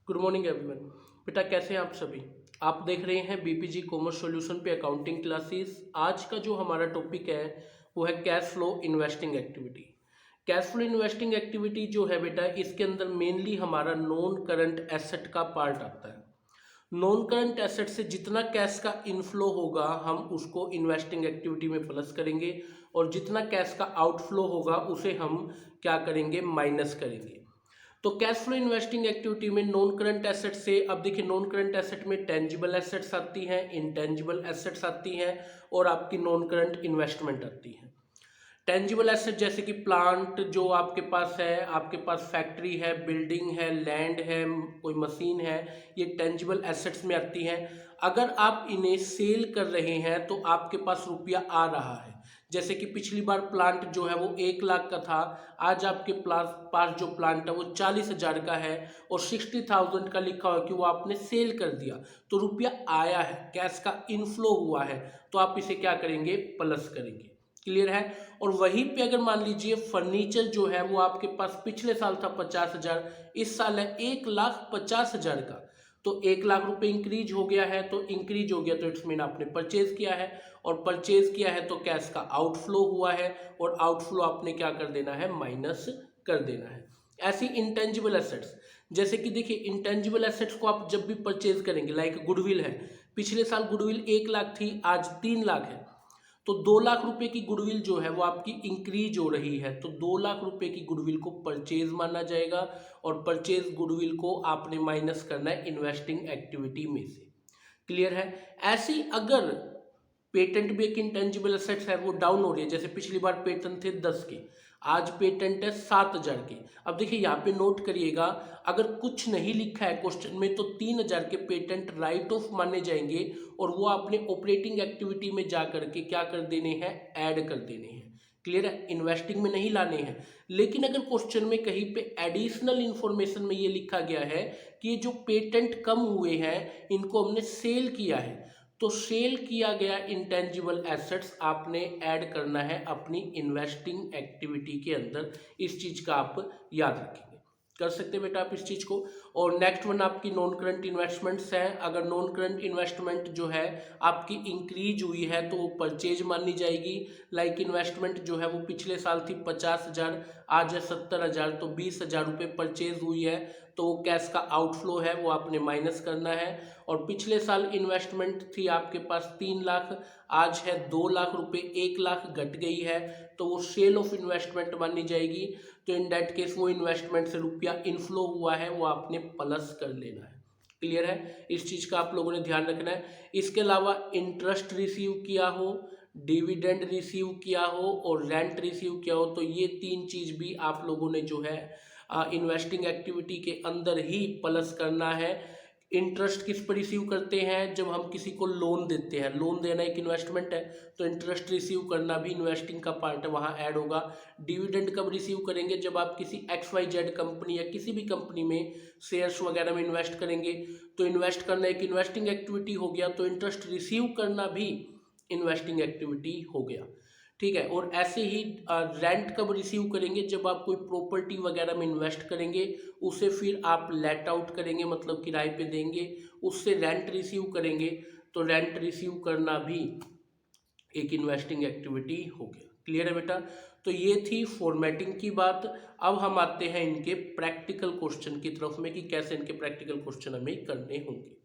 Good morning everyone. बेटा कैसे हैं आप सभी। आप देख रहे हैं बीपीजी कॉमर्स सॉल्यूशन पे अकाउंटिंग क्लासेस। आज का जो हमारा टॉपिक है वो है cash flow investing activity. Cash flow investing activity जो है बेटा, इसके अंदर मेनली हमारा नॉन करंट एसेट का पार्ट आता है। नॉन करंट एसेट से जितना कैश का इनफ्लो होगा हम उसको इन्वेस्टिंग एक्टिविटी में प्लस करेंगे, और जितना कैश का आउटफ्लो होगा उसे हम क्या करेंगे, माइनस करेंगे। तो कैश फ्लो इन्वेस्टिंग एक्टिविटी में नॉन करंट एसेट से, अब देखिए नॉन करंट एसेट में टेंजिबल एसेट्स आती हैं, इंटेंजिबल एसेट्स आती हैं, और आपकी नॉन करंट इन्वेस्टमेंट आती है। टेंजिबल एसेट जैसे कि प्लांट जो आपके पास है, आपके पास फैक्ट्री है, बिल्डिंग है, लैंड है, कोई मशीन है, ये टेंजिबल एसेट्स में आती हैं। अगर आप इन्हें सेल कर रहे हैं तो आपके पास रुपया आ रहा है। जैसे कि पिछली बार प्लांट जो है वो 1 लाख का था, आज आपके पास जो प्लांट है वो 40,000 का है, और 60,000 का लिखा हुआ कि वो आपने सेल कर दिया, तो रुपया आया है, कैश का इनफ्लो हुआ है, तो आप इसे क्या करेंगे, प्लस करेंगे। क्लियर है। और वहीं पे अगर मान लीजिए फर्नीचर जो है वो आपके पास पिछले साल था 50,000, इस साल है 1,50,000 का, तो 1 लाख रुपए इंक्रीज हो गया है, तो इंक्रीज हो गया तो इट्स मीन आपने परचेज किया है, और परचेज किया है तो कैश का आउटफ्लो हुआ है, और आउटफ्लो आपने क्या कर देना है, माइनस कर देना है। ऐसी इंटेंजिबल एसेट्स, जैसे कि देखिए इंटेंजिबल एसेट्स को आप जब भी परचेज करेंगे, लाइक गुडविल है, पिछले साल गुडविल 1 लाख थी, आज 3 लाख है, तो 2 लाख रुपए की गुडविल जो है वो आपकी इंक्रीज हो रही है, तो 2 लाख रुपए की गुडविल को परचेज माना जाएगा, और परचेज गुडविल को आपने माइनस करना है इन्वेस्टिंग एक्टिविटी में से। क्लियर है। ऐसी अगर पेटेंट भी एक इंटेंजिबल एसेट्स है, वो डाउन हो रही है, जैसे पिछली बार पेटेंट थे 10 के, आज पेटेंट है 7,000 के। अब देखिए यहाँ पे नोट करिएगा, अगर कुछ नहीं लिखा है क्वेश्चन में तो 3,000 के पेटेंट राइट ऑफ माने जाएंगे, और वो आपने ऑपरेटिंग एक्टिविटी में जा करके क्या कर देने हैं, ऐड कर देने हैं। क्लियर है, इन्वेस्टिंग में नहीं लाने हैं। लेकिन अगर क्वेश्चन में कहीं पे एडिशनल इंफॉर्मेशन में ये लिखा गया है कि ये जो पेटेंट कम हुए हैं इनको हमने सेल किया है, तो सेल किया गया इंटेंजिबल एसेट्स आपने ऐड करना है अपनी इन्वेस्टिंग एक्टिविटी के अंदर। इस चीज का आप याद रखेंगे, कर सकते हैं बेटा आप इस चीज को। और नेक्स्ट वन आपकी नॉन करंट इन्वेस्टमेंट्स हैं। अगर नॉन करंट इन्वेस्टमेंट जो है आपकी इंक्रीज हुई है तो वो परचेज मानी जाएगी। लाइक इन्वेस्टमेंट जो है वो पिछले साल थी 50,000, आज है 70,000, तो 20,000 रुपये परचेज हुई है, तो वो कैश का आउटफ्लो है, वो आपने माइनस करना है। और पिछले साल इन्वेस्टमेंट थी आपके पास 3 लाख, आज है 2 लाख रुपए, 1 लाख घट गई है, तो वो सेल ऑफ इन्वेस्टमेंट मानी जाएगी। तो इन दैट केस वो इन्वेस्टमेंट से रुपया इनफ्लो हुआ है, वो आपने प्लस कर लेना है। क्लियर है, इस चीज का आप लोगों ने ध्यान रखना है। इसके अलावा इंटरेस्ट रिसीव किया हो, डिविडेंड रिसीव किया हो, और रेंट रिसीव किया हो, तो ये 3 चीज भी आप लोगों ने जो है इन्वेस्टिंग एक्टिविटी के अंदर ही प्लस करना है। इंटरेस्ट किस पर रिसीव करते हैं, जब हम किसी को लोन देते हैं, लोन देना एक इन्वेस्टमेंट है, तो इंटरेस्ट रिसीव करना भी इन्वेस्टिंग का पार्ट है, वहाँ ऐड होगा। डिविडेंड कब रिसीव करेंगे, जब आप किसी XYZ कंपनी या किसी भी कंपनी में शेयर्स वगैरह में इन्वेस्ट करेंगे, तो इन्वेस्ट करना एक इन्वेस्टिंग एक्टिविटी हो गया, तो इंटरेस्ट रिसीव करना भी इन्वेस्टिंग एक्टिविटी हो गया। ठीक है। और ऐसे ही रेंट कब रिसीव करेंगे, जब आप कोई प्रॉपर्टी वगैरह में इन्वेस्ट करेंगे, उसे फिर आप लेट आउट करेंगे, मतलब किराए पे देंगे, उससे रेंट रिसीव करेंगे, तो रेंट रिसीव करना भी एक इन्वेस्टिंग एक्टिविटी हो गया। क्लियर है बेटा। तो ये थी फॉर्मेटिंग की बात। अब हम आते हैं इनके प्रैक्टिकल क्वेश्चन की तरफ में कि कैसे इनके प्रैक्टिकल क्वेश्चन हमें करने होंगे।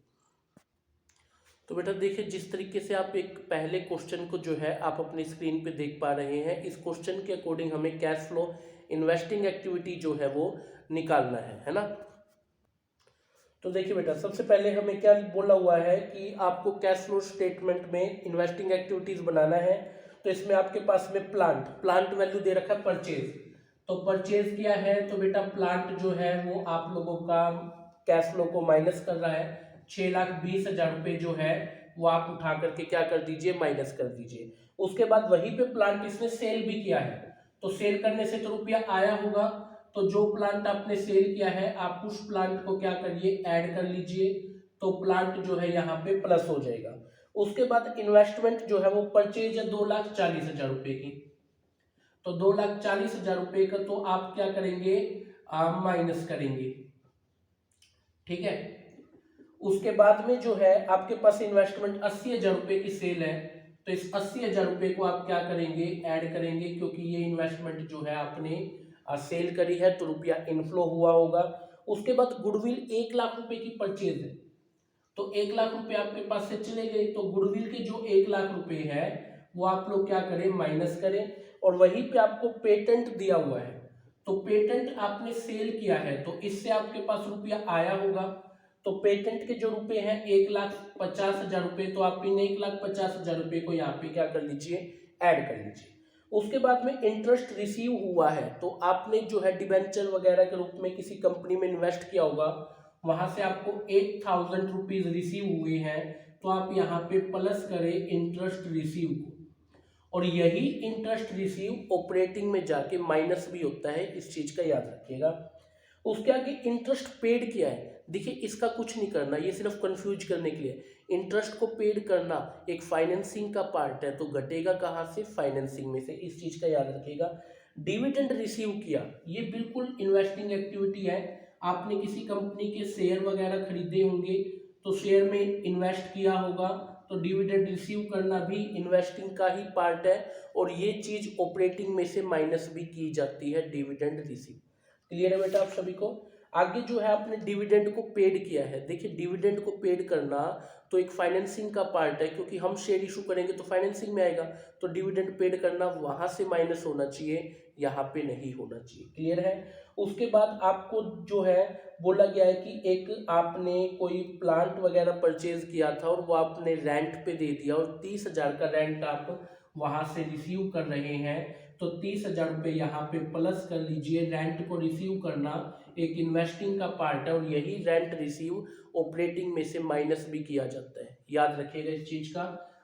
तो बेटा देखिए, जिस तरीके से आप एक पहले क्वेश्चन को जो है आप अपनी स्क्रीन पे देख पा रहे हैं, इस क्वेश्चन के अकॉर्डिंग हमें कैश फ्लो इन्वेस्टिंग एक्टिविटी जो है वो निकालना है ना। तो देखिए बेटा, सबसे पहले हमें क्या बोला हुआ है कि आपको कैश फ्लो स्टेटमेंट में इन्वेस्टिंग एक्टिविटीज बनाना है। तो इसमें आपके पास में प्लांट वैल्यू दे रखा है परचेज, तो परचेज किया है, तो बेटा प्लांट जो है वो आप लोगों का कैश फ्लो को माइनस कर रहा है। 6,20,000 रुपये जो है वो आप उठा करके क्या कर दीजिए, माइनस कर दीजिए। उसके बाद वहीं पे प्लांट इसने सेल भी किया है, तो सेल करने से तो रुपया आया होगा, तो जो प्लांट आपने सेल किया है आप उस प्लांट को क्या करिए, ऐड कर लीजिए, तो प्लांट जो है यहाँ पे प्लस हो जाएगा। उसके बाद इन्वेस्टमेंट जो है वो परचेज है 2,40,000 रुपए की, तो 2,40,000 रुपए का तो आप क्या करेंगे, माइनस करेंगे। ठीक है। उसके बाद में जो है आपके पास इन्वेस्टमेंट 80,000 रुपये की सेल है, तो इस 80,000 रुपये को आप क्या करेंगे, ऐड करेंगे, क्योंकि ये इन्वेस्टमेंट जो है आपने सेल करी है तो रुपया इनफ्लो हुआ होगा। उसके बाद गुडविल 1 लाख रुपए की परचेज है, तो 1 लाख रुपए आपके पास से चले गए, तो गुडविल के जो 1 लाख रुपए है वो आप लोग क्या करें, माइनस करें। और वहीं पे आपको पेटेंट दिया हुआ है, तो पेटेंट आपने सेल किया है तो इससे आपके पास रुपया आया होगा, तो पेटेंट के जो रुपए हैं 1,50,000 रुपये, तो आप इन 1,50,000 रुपये को यहाँ पे क्या कर लीजिए, ऐड कर लीजिए। उसके बाद में इंटरेस्ट रिसीव हुआ है, तो आपने जो है डिबेंचर वगैरह के रूप में किसी कंपनी में इन्वेस्ट किया होगा, वहां से आपको 8,000 रुपीज रिसीव हुए हैं, तो आप यहाँ पे प्लस करें इंटरेस्ट रिसीव को, और यही इंटरेस्ट रिसीव ऑपरेटिंग में जाके माइनस भी होता है, इस चीज का याद रखिएगा। उसके आगे इंटरेस्ट पेड किया है, देखिए इसका कुछ नहीं करना, ये सिर्फ कंफ्यूज करने के लिए। इंटरेस्ट को पेड करना एक फाइनेंसिंग का पार्ट है, तो घटेगा कहाँ से, फाइनेंसिंग में से, इस चीज का याद रखिएगा। डिविडेंड रिसीव किया, ये बिल्कुल इन्वेस्टिंग एक्टिविटी है, आपने किसी कंपनी के शेयर वगैरह खरीदे होंगे तो शेयर में इन्वेस्ट किया होगा, तो डिविडेंड रिसीव करना भी इन्वेस्टिंग का ही पार्ट है, और ये चीज ऑपरेटिंग में से माइनस भी की जाती है, डिविडेंड रिसीव। क्लियर है बेटा आप सभी को। आगे जो है आपने डिविडेंड को पेड किया है, देखिए डिविडेंड को पेड करना तो एक फाइनेंसिंग का पार्ट है, क्योंकि हम शेयर इशू करेंगे तो फाइनेंसिंग में आएगा, तो डिविडेंड पेड करना वहां से माइनस होना चाहिए, यहाँ पे नहीं होना चाहिए। क्लियर है। उसके बाद आपको जो है बोला गया है कि एक आपने कोई प्लांट वगैरह परचेज किया था और वो आपने रेंट पे दे दिया, और 30,000 का रेंट आप वहां से रिसीव कर रहे हैं, तो 30,000 रुपये यहाँ पे प्लस कर लीजिए। रेंट को रिसीव करना एक इन्वेस्टिंग का पार्ट है, और यही रेंट रिसीव ऑपरेटिंग में से माइनस भी किया जाता है, याद रखिएगा इस चीज का।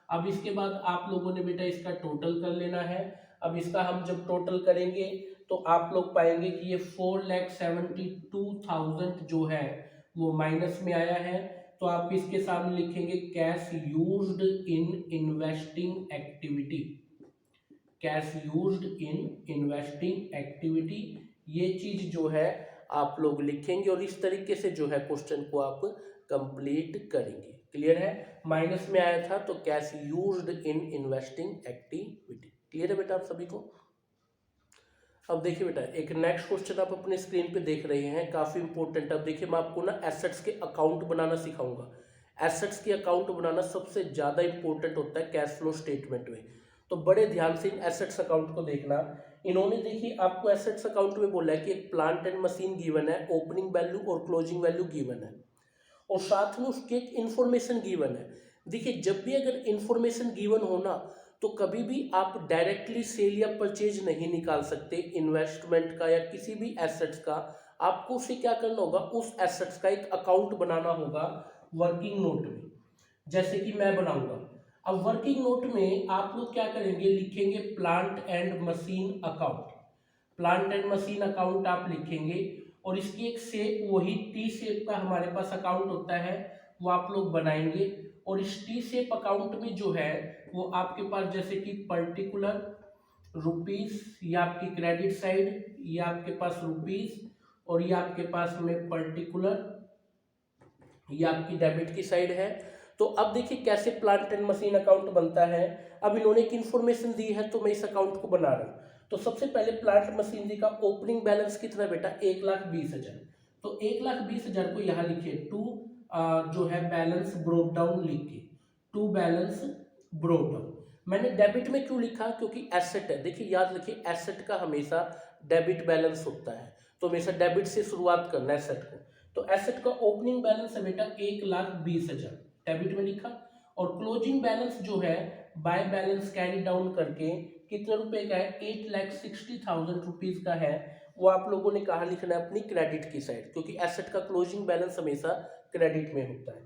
अब इसके बाद आप लोगों ने बेटा इसका टोटल कर लेना है। अब इसका हम जब टोटल करेंगे तो आप लोग पाएंगे कि ये 4,72,000 जो है वो माइनस में आया है, तो आप इसके सामने लिखेंगे cash used in investing activity, cash used in investing activity, ये चीज जो है आप लोग लिखेंगे, और इस तरीके से जो है क्वेश्चन को आप कंप्लीट करेंगे। क्लियर है। माइनस में आया था तो cash used in investing activity. Clear है बेटा आप सभी को। अब देखिए बेटा एक नेक्स्ट क्वेश्चन आप अपने स्क्रीन पे देख रहे हैं, काफी इंपॉर्टेंट। अब देखिए मैं आपको ना एसेट्स के अकाउंट बनाना सिखाऊंगा। एसेट्स के अकाउंट बनाना सबसे ज्यादा इंपॉर्टेंट होता है कैश फ्लो स्टेटमेंट में, तो बड़े ध्यान से इन एसेट्स अकाउंट को देखना। इन्होंने देखिए आपको एसेट्स अकाउंट में बोला है कि एक प्लांट एंड मशीन गिवन है, ओपनिंग वैल्यू और क्लोजिंग वैल्यू गिवन है, और साथ में उसकी एक इंफॉर्मेशन गिवन है। देखिए जब भी अगर इंफॉर्मेशन गिवन हो ना, तो कभी भी आप डायरेक्टली सेल या परचेज नहीं निकाल सकते इन्वेस्टमेंट का या किसी भी एसेट्स का। आपको उसे क्या करना होगा, उस एसेट्स का एक अकाउंट बनाना होगा वर्किंग नोट में, जैसे कि मैं बनाऊंगा। अब वर्किंग नोट में आप लोग क्या करेंगे, लिखेंगे plant and machine account, plant and machine account आप लिखेंगे, और इसकी एक शेप वही टी शेप का हमारे पास अकाउंट होता है, वो आप लोग बनाएंगे। और इस टी शेप अकाउंट में जो है वो आपके पास जैसे कि पर्टिकुलर रुपीस, ये आपकी क्रेडिट साइड, ये आपके पास रुपीस, और ये आपके पास में पर्टिकुलर, ये आपकी डेबिट की साइड है। तो अब देखिए कैसे प्लांट एंड मशीन अकाउंट बनता है। अब इन्होंने एक इन्फॉर्मेशन दी है तो मैं इस अकाउंट को बना रहा हूँ। तो सबसे पहले प्लांट मशीनरी का ओपनिंग बैलेंस कितना बेटा, 1,20,000, तो 1,20,000 को यहाँ लिखिए टू, जो है बैलेंस ब्रोक डाउन लिख के, टू बैलेंस ब्रोक डाउन। मैंने डेबिट में क्यों लिखा, क्योंकि एसेट है। देखिए याद रखिए एसेट का हमेशा डेबिट बैलेंस होता है, तो हमेशा डेबिट से शुरुआत करना है एसेट को। तो एसेट का ओपनिंग बैलेंस है बेटा 1,20,000, डेबिट में लिखा। और क्लोजिंग बैलेंस जो है बाय बैलेंस कैरी डाउन करके कितने रुपए का है, 8,60,000 रुपीज का है, वो आप लोगों ने कहा लिखना है, अपनी क्रेडिट की साइड, क्योंकि एसेट का क्लोजिंग बैलेंस हमेशा क्रेडिट में होता है।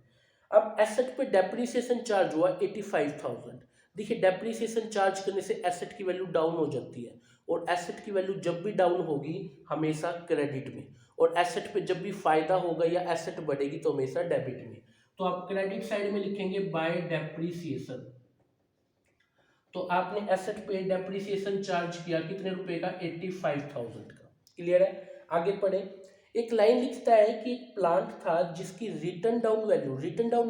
अब एसेट पे डेप्रीसिएशन चार्ज हुआ 85,000। देखिए डेप्रीसिएशन चार्ज करने से एसेट की वैल्यू डाउन हो जाती है, और एसेट की वैल्यू जब भी डाउन होगी हमेशा क्रेडिट में, और एसेट पे जब भी फायदा होगा या एसेट बढ़ेगी तो हमेशा डेबिट में। तो आप क्रेडिट साइड में लिखेंगे बाय डेप्रीसिएशन। तो आपने एसेट पे डेप्रीसिएशन चार्ज किया कितने रुपए का, 85,000 का। क्लियर है। आगे पढ़े। एक लाइन लिखता है कि एक प्लांट था जिसकी रिटर्न डाउन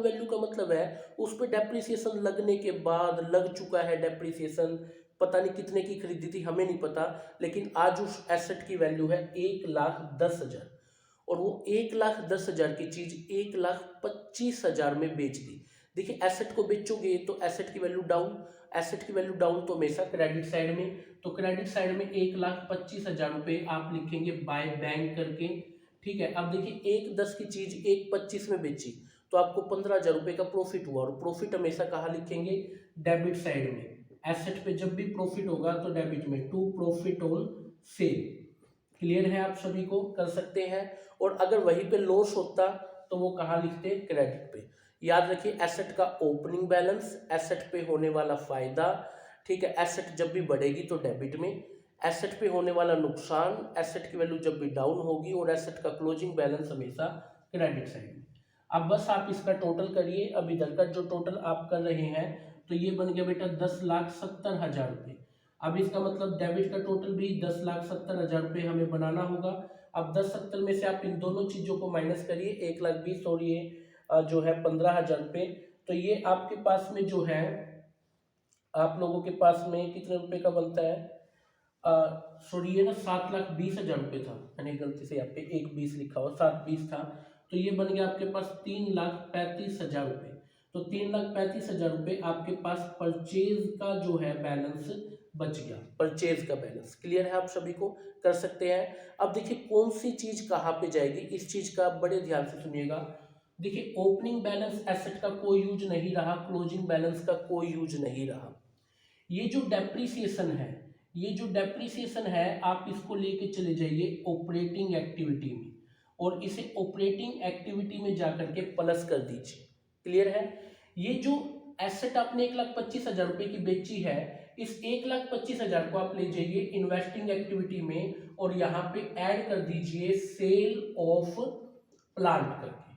वैल्यू का मतलब है उस पर डेप्रिसिएशन लगने के बाद, लग चुका है डेप्रिसिएशन, पता नहीं कितने की खरीदी थी हमें नहीं पता, लेकिन आज उस एसेट की वैल्यू है 1,10,000 और वो 1,10,000 की चीज 1,25,000 में बेच दी। देखिए एसेट को बेचोगे तो एसेट की वैल्यू डाउन, एसेट की वैल्यू डाउन तो हमेशा क्रेडिट साइड में, तो क्रेडिट साइड में 1,25,000 रुपये आप लिखेंगे बाय बैंक करके। ठीक है, अब देखिए 1,10 की चीज 1,25 में बेची तो आपको 15,000 रुपये का प्रॉफिट हुआ, और प्रॉफिट हमेशा कहाँ लिखेंगे, डेबिट साइड में। एसेट पे जब भी प्रॉफिट होगा तो डेबिट में, to profit on sale. Clear है, आप सभी को कर सकते हैं। और अगर वहीं पे लॉस होता तो वो कहाँ लिखते, क्रेडिट पे। याद रखिए एसेट का ओपनिंग बैलेंस, एसेट पे होने वाला फायदा, ठीक है, एसेट जब भी बढ़ेगी तो डेबिट में, एसेट पे होने वाला नुकसान, एसेट की वैल्यू जब भी डाउन होगी, और एसेट का क्लोजिंग बैलेंस हमेशा क्रेडिट साइड में। अब बस आप इसका टोटल करिए। अब इधर का जो टोटल आप कर रहे हैं तो ये बन गया बेटा 10,70,000 रुपये। अब इसका मतलब डेबिट का टोटल भी 10,70,000 रुपये हमें बनाना होगा। अब 10,70 में से आप इन दोनों चीज़ों को माइनस करिए, 1,20,000 और ये जो है 15,000 रुपये, तो ये आपके पास में जो है, आप लोगों के पास में कितने रुपए का बनता है, सॉरी ये ना 7,20,000 रुपये था, मैंने गलती से यहाँ पे 1,20 लिखा हुआ, 7,20 था, तो ये बन गया आपके पास 3,35,000 रुपये। तो 3,35,000 रुपये आपके पास परचेज का जो है बैलेंस बच गया, परचेज का बैलेंस। क्लियर है, आप सभी को कर सकते हैं। अब देखिए कौन सी चीज कहाँ पे जाएगी, इस चीज का बड़े ध्यान से सुनिएगा। देखिए ओपनिंग बैलेंस एसेट का कोई यूज नहीं रहा, क्लोजिंग बैलेंस का कोई यूज नहीं रहा। ये जो डेप्रीसिएशन है, ये जो डेप्रीसिएशन है आप इसको लेके चले जाइए ऑपरेटिंग एक्टिविटी में, और इसे ऑपरेटिंग एक्टिविटी में जाकर के प्लस कर दीजिए। क्लियर है, ये जो एसेट आपने 1,25,000 रुपये की बेची है, इस 1,25,000 को आप ले जाइए इन्वेस्टिंग एक्टिविटी में, और यहाँ पे ऐड कर दीजिए सेल ऑफ प्लांट करके,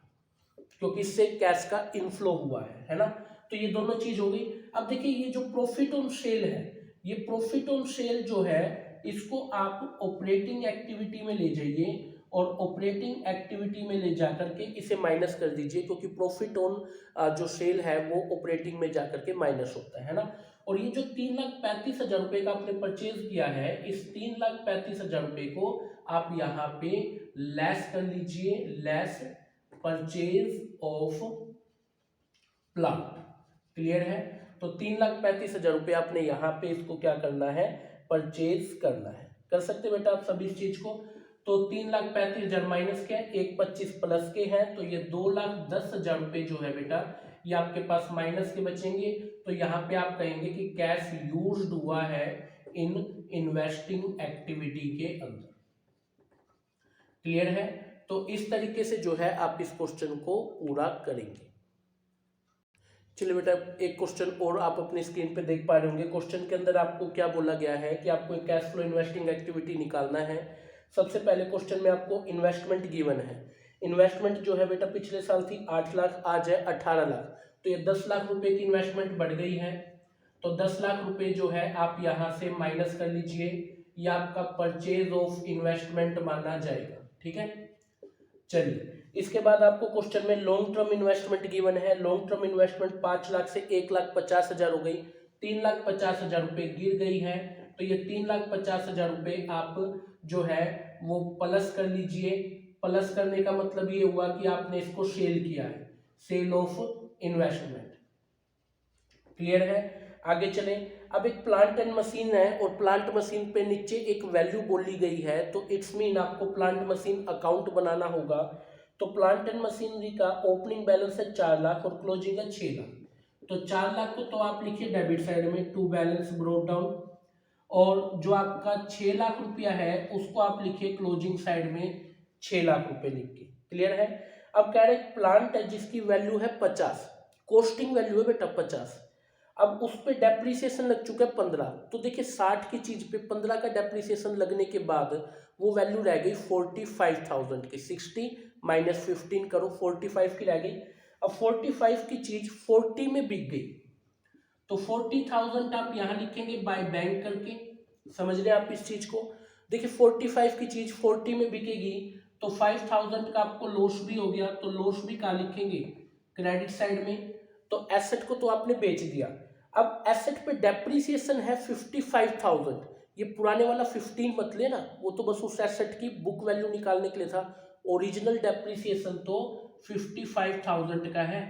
क्योंकि इससे कैश का इनफ्लो हुआ है ना। तो ये दोनों चीज हो गई। अब देखिए ये जो प्रॉफिट ऑन सेल है, ये प्रॉफिट ऑन सेल जो है इसको आप ऑपरेटिंग एक्टिविटी में ले जाइए, और ऑपरेटिंग एक्टिविटी में ले जाकर के इसे माइनस कर दीजिए, क्योंकि प्रॉफिट ऑन जो सेल है वो ऑपरेटिंग में जाकर के माइनस होता है ना। और ये जो 3,35,000 रुपये का आपने परचेज किया है, इस 3,35,000 रुपये को आप यहाँ पे लेस कर लीजिए, less purchase of plant. Clear है, तो 3,35,000 रुपये आपने यहाँ पे इसको क्या करना है, परचेज करना है। कर सकते बेटा आप सभी इस चीज को। तो 3,35,000 माइनस के 1,25 प्लस के हैं, तो ये 2,10,000 रुपये जो है बेटा ये आपके पास माइनस के बचेंगे। तो यहाँ पे आप कहेंगे कि कैश यूज्ड हुआ है इन इन्वेस्टिंग एक्टिविटी के अंदर। क्लियर है, तो इस तरीके से जो है आप इस क्वेश्चन को पूरा करेंगे। चलिए बेटा एक क्वेश्चन और आप अपनी स्क्रीन पे देख पा रहे होंगे। क्वेश्चन के अंदर आपको क्या बोला गया है कि आपको एक कैश फ्लो इन्वेस्टिंग एक्टिविटी निकालना है। सबसे पहले क्वेश्चन में आपको इन्वेस्टमेंट गिवन है। इन्वेस्टमेंट जो है बेटा पिछले साल थी 8 लाख, आज है 18 लाख, तो ये 10 लाख रुपए की इन्वेस्टमेंट बढ़ गई है। तो 10 लाख रुपए जो है आप यहाँ से माइनस कर लीजिए, ये आपका परचेज ऑफ इन्वेस्टमेंट माना जाएगा। ठीक है, चलिए इसके बाद आपको क्वेश्चन में लॉन्ग टर्म इन्वेस्टमेंट गिवन है। लॉन्ग टर्म इन्वेस्टमेंट 5 लाख से 1,50,000 हो गई, 3,50,000 रुपये गिर गई है, तो ये 3,50,000 रुपये आप जो है वो प्लस कर लीजिए। प्लस करने का मतलब ये हुआ कि आपने इसको सेल किया है, सेल ऑफ इन्वेस्टमेंट। क्लियर है, आगे चलें। अब एक प्लांट एंड मशीन है, और प्लांट मशीन पे नीचे एक वैल्यू बोली गई है, तो इट्स मीन आपको प्लांट मशीन अकाउंट बनाना होगा। तो प्लांट एंड मशीनरी का ओपनिंग बैलेंस है 4 लाख और क्लोजिंग है 6 लाख। तो 4 लाख को तो आप लिखिए डेबिट साइड में, टू बैलेंस ब्रोट डाउन, और जो आपका 6 लाख रुपया है उसको आप लिखिए क्लोजिंग साइड में 6 लाख रुपए लिख के। क्लियर है, अब कह रहे प्लांट है जिसकी वैल्यू है 50, कॉस्टिंग वैल्यू है बेटा 50, अब उस पर डेप्रीसिएशन लग चुका है 15, तो देखिए 60 की चीज पे 15 का डेप्रीसिएशन लगने के बाद वो वैल्यू रह गई 45,000 की। 60 माइनस 15 करो, 45 की रह गई। अब 45 की चीज 40 में बिक गई, तो 40,000 आप यहां लिखेंगे बाय बैंक करके। समझ रहे हैं आप इस चीज को। देखिए 45 की चीज 40 में बिकेगी, तो 5000 का आपको लॉस भी हो गया, तो लॉस भी कहाँ लिखेंगे, क्रेडिट साइड में। तो एसेट को तो आपने बेच दिया, अब एसेट पे डेप्रिसिएशन है 55,000, ये पुराने वाला 15 मत लेना, वो तो बस उस एसेट की बुक वैल्यू निकालने के लिए था। ओरिजिनल डेप्रिसिएशन तो 55,000 का है,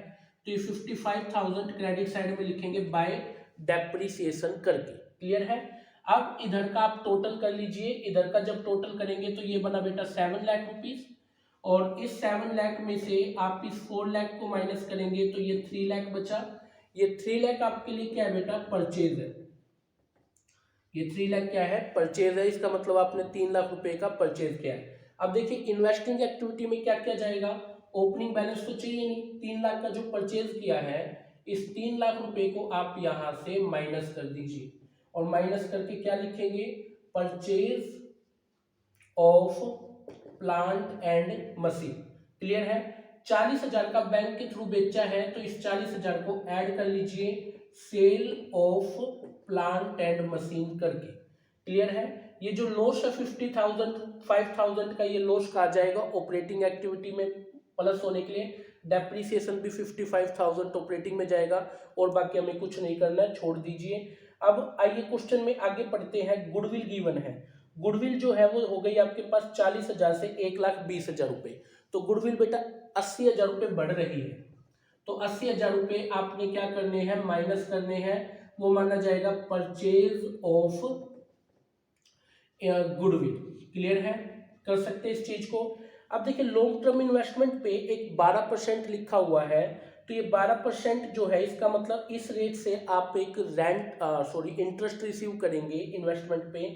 तो ये 55,000 क्रेडिट साइड में लिखेंगे बाय डेप्रिसिएशन करके। क्लियर है। अब इधर का आप टोटल कर लीजिए, इधर का जब टोटल करेंगे तो ये बना बेटा 7 लाख रुपीज, और इस 7 लाख में से आप इस 4 लाख को माइनस करेंगे तो ये 3 लाख बचा। ये 3 लाख आपके लिए क्या है बेटा, परचेज है। ये 3 लाख क्या है, परचेज है, इसका मतलब आपने 3 लाख रुपए का परचेज किया है। अब देखिए इन्वेस्टिंग एक्टिविटी में क्या क्या जाएगा, ओपनिंग बैलेंस तो चाहिए नहीं, 3 लाख का जो परचेज किया है, इस 3 लाख रुपए को आप यहां से माइनस कर दीजिए, और माइनस करके क्या लिखेंगे, purchase of plant and machine. Clear है। 40,000 का बैंक के थ्रू बेचा है, तो इस 40,000 को ऐड कर लीजिए sale of plant and machine करके। क्लियर है। ये जो लॉस है 5,000 का, ये लॉस कहा जाएगा ऑपरेटिंग एक्टिविटी में प्लस होने के लिए, डेप्रिसिएशन भी 55,000 ऑपरेटिंग में जाएगा, और बाकी हमें कुछ नहीं करना है, छोड़ दीजिए। अब आइए क्वेश्चन में आगे पढ़ते हैं। गुडविल गिवन है, गुडविल जो है वो हो गई आपके पास 40,000 से 1,20,000 रुपए, तो गुडविल बेटा 80,000 रुपए बढ़ रही है, तो 80,000 रुपए आपने क्या करने हैं, माइनस करने हैं, वो माना जाएगा परचेज ऑफ गुडविल। क्लियर है, कर सकते हैं इस चीज को। अब देखिए लॉन्ग टर्म इन्वेस्टमेंट पे एक 12% लिखा हुआ है, तो ये 12% जो है, इसका मतलब इस रेट से आप एक इंटरेस्ट रिसीव करेंगे इन्वेस्टमेंट पे,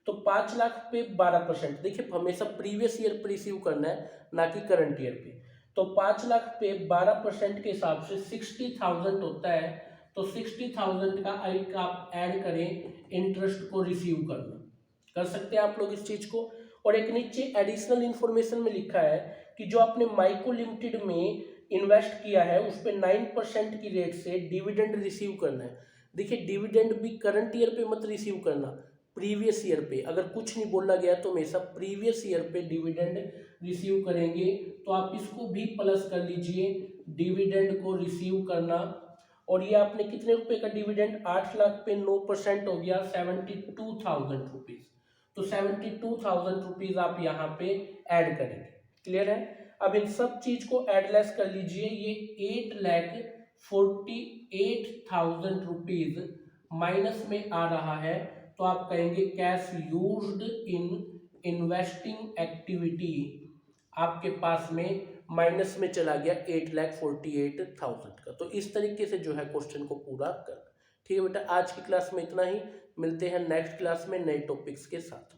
तो 5 लाख पे 12%, देखिए हमेशा प्रीवियस ईयर पे रिसीव करना है, ना कि करंट ईयर पे। तो 5 लाख पे 12% के हिसाब से 60,000 होता है, तो 60,000 का एक आप ऐड करें इंटरेस्ट को रिसीव करना, कर सकते हैं आप लोग इस चीज को। और एक नीचे एडिशनल इंफॉर्मेशन में लिखा है कि जो आपने माइको लिमिटेड में इन्वेस्ट किया है उस पे 9% की रेट से डिविडेंड रिसीव करना है। देखिए डिविडेंड भी करंट ईयर पे मत रिसीव करना, प्रीवियस ईयर पे, अगर कुछ नहीं बोला गया तो हमेशा प्रीवियस ईयर पे डिविडेंड रिसीव करेंगे, तो आप इसको भी प्लस कर लीजिए, डिविडेंड को रिसीव करना। और ये आपने कितने रुपए का डिविडेंड, 8 लाख पे 9% हो गया 72,000 रुपीज, तो 72,000 रुपीज आप यहाँ पे ऐड करेंगे। क्लियर है। अब इन सब चीज को एडलेस कर लीजिए, ये 8,48,000 रुपीज माइनस में आ रहा है, तो आप कहेंगे cash used in investing activity आपके पास में माइनस में चला गया 8,48,000 का। तो इस तरीके से जो है क्वेश्चन को पूरा करना। ठीक है बेटा, आज की क्लास में इतना ही, मिलते हैं नेक्स्ट क्लास में नए टॉपिक्स के साथ।